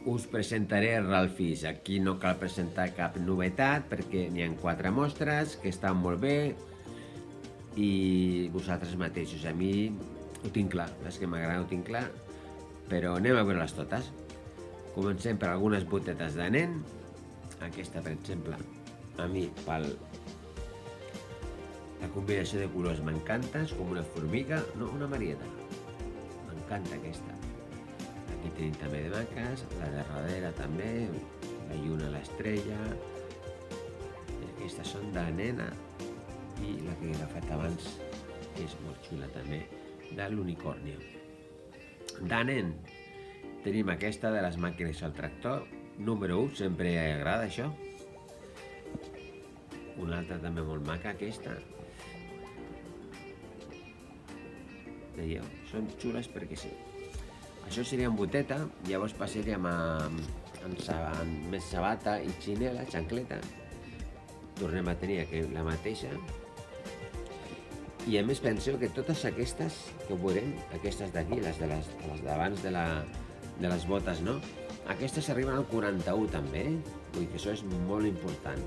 us presentaré Ralphys. Aquí no cal presentar cap novetat perquè n'hi ha 4 mostres que estan molt bé i vosaltres mateixos. A mi ho tinc clar, és que m'agrada, ho tinc clar, però anem a veure-les totes. Comencem per algunes botetes de nen. Aquesta, per exemple, a mi la combinació de colors m'encanta, és com una formiga, no, una marieta. M'encanta aquesta. Aquí tenim també de maques, la de darrere també, la lluna, l'estrella. Aquestes són de nena i la que he agafat abans, que és molt xula també, de l'unicornio. De nen tenim aquesta de les màquines al tractor, número 1, sempre agrada això. Una altra també molt maca, aquesta. Veieu? Són xules perquè sí. Això seria en boteta, llavors passaríem amb més sabata i xinela, xancleta. Tornem a tenir la mateixa. I a més penseu que totes aquestes que veurem, aquestes d'aquí, les d'abans de les botes, no? Aquestes arriben al 41 també, vull dir que això és molt important.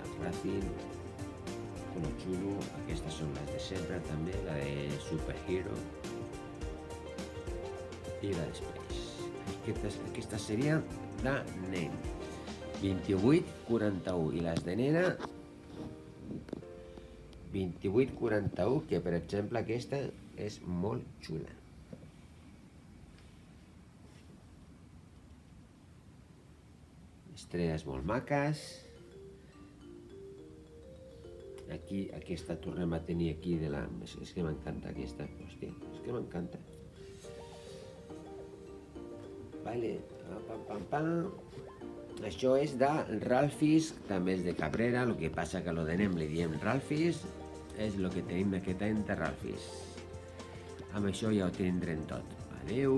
El Racing, color xulo, aquestes són les de sempre també, la de Superhero i la de Space. Aquesta seria de nen, 28-41, i les de nena 28-41, que per exemple aquesta és molt xula. Estrelles molt maques. Aquí, aquesta tornem a tenir aquí de la... És que m'encanta aquesta, hòstia, és que m'encanta. Vale, pam, pam, pam. Això és de Ralphys, també és de Cabrera, el que passa que lo de nen li diem Ralphys, és el que tenim aquest any de Ralphys. Amb això ja ho tindrem tot. Adeu!